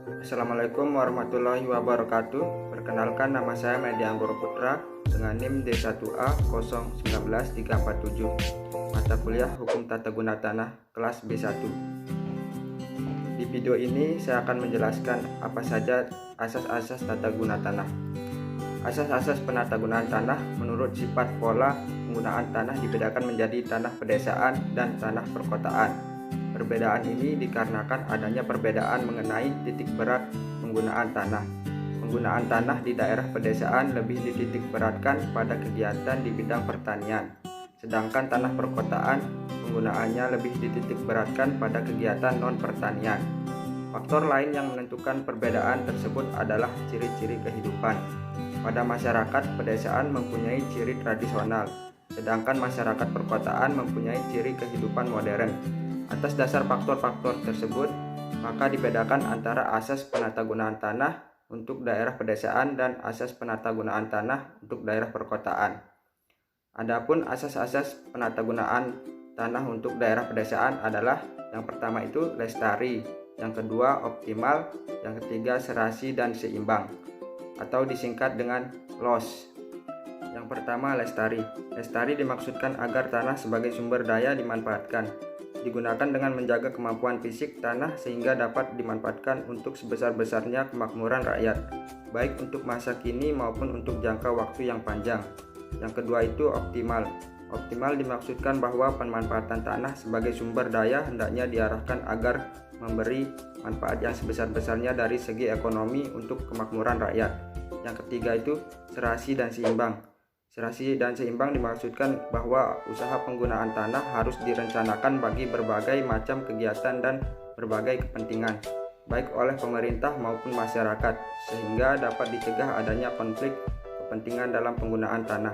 Assalamualaikum warahmatullahi wabarakatuh. Perkenalkan, nama saya Medi Anggoro Putra dengan NIM D1A019347. Mata kuliah Hukum Tata Guna Tanah kelas B1. Di video ini saya akan menjelaskan apa saja asas-asas tata guna tanah. Asas-asas penatagunaan tanah menurut sifat pola penggunaan tanah dibedakan menjadi tanah pedesaan dan tanah perkotaan. Perbedaan ini dikarenakan adanya perbedaan mengenai titik berat penggunaan tanah. Penggunaan tanah di daerah pedesaan lebih dititik beratkan pada kegiatan di bidang pertanian, sedangkan tanah perkotaan penggunaannya lebih dititik beratkan pada kegiatan non-pertanian. Faktor lain yang menentukan perbedaan tersebut adalah ciri-ciri kehidupan. Pada masyarakat pedesaan mempunyai ciri tradisional, sedangkan masyarakat perkotaan mempunyai ciri kehidupan modern. Atas dasar faktor-faktor tersebut, maka dibedakan antara asas penatagunaan tanah untuk daerah pedesaan dan asas penatagunaan tanah untuk daerah perkotaan. Adapun asas-asas penatagunaan tanah untuk daerah pedesaan adalah yang pertama itu lestari, yang kedua optimal, yang ketiga serasi dan seimbang, atau disingkat dengan LOS. Yang pertama lestari. Lestari dimaksudkan agar tanah sebagai sumber daya dimanfaatkan. Digunakan dengan menjaga kemampuan fisik tanah sehingga dapat dimanfaatkan untuk sebesar-besarnya kemakmuran rakyat, baik untuk masa kini maupun untuk jangka waktu yang panjang. Yang kedua itu optimal. Optimal dimaksudkan bahwa pemanfaatan tanah sebagai sumber daya hendaknya diarahkan agar memberi manfaat yang sebesar-besarnya dari segi ekonomi untuk kemakmuran rakyat. Yang ketiga itu serasi dan seimbang. Serasi dan seimbang dimaksudkan bahwa usaha penggunaan tanah harus direncanakan bagi berbagai macam kegiatan dan berbagai kepentingan, baik oleh pemerintah maupun masyarakat, sehingga dapat dicegah adanya konflik kepentingan dalam penggunaan tanah.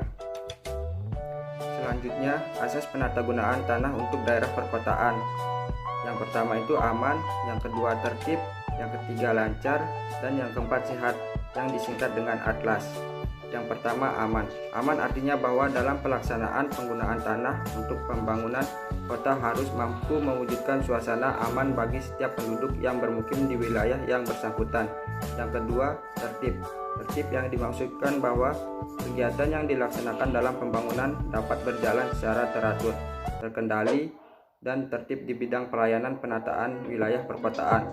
Selanjutnya, asas penatagunaan tanah untuk daerah perkotaan. Yang pertama itu aman, yang kedua tertib, yang ketiga lancar, dan yang keempat sehat, yang disingkat dengan ATLAS. Yang pertama aman. Aman artinya bahwa dalam pelaksanaan penggunaan tanah untuk pembangunan kota harus mampu mewujudkan suasana aman bagi setiap penduduk yang bermukim di wilayah yang bersangkutan. Yang kedua, tertib. Tertib yang dimaksudkan bahwa kegiatan yang dilaksanakan dalam pembangunan dapat berjalan secara teratur, terkendali, dan tertib di bidang pelayanan penataan wilayah perkotaan,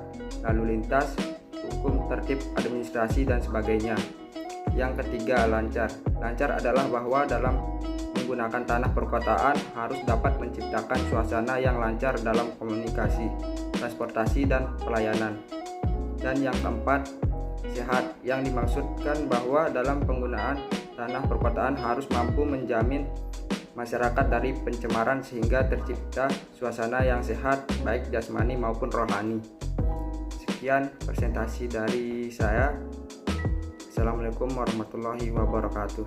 lalu lintas, hukum, tertib, administrasi, dan sebagainya. Yang ketiga, lancar. Lancar adalah bahwa dalam menggunakan tanah perkotaan harus dapat menciptakan suasana yang lancar dalam komunikasi, transportasi, dan pelayanan. Dan yang keempat, sehat, yang dimaksudkan bahwa dalam penggunaan tanah perkotaan harus mampu menjamin masyarakat dari pencemaran sehingga tercipta suasana yang sehat baik jasmani maupun rohani. Sekian presentasi dari saya. Assalamualaikum warahmatullahi wabarakatuh.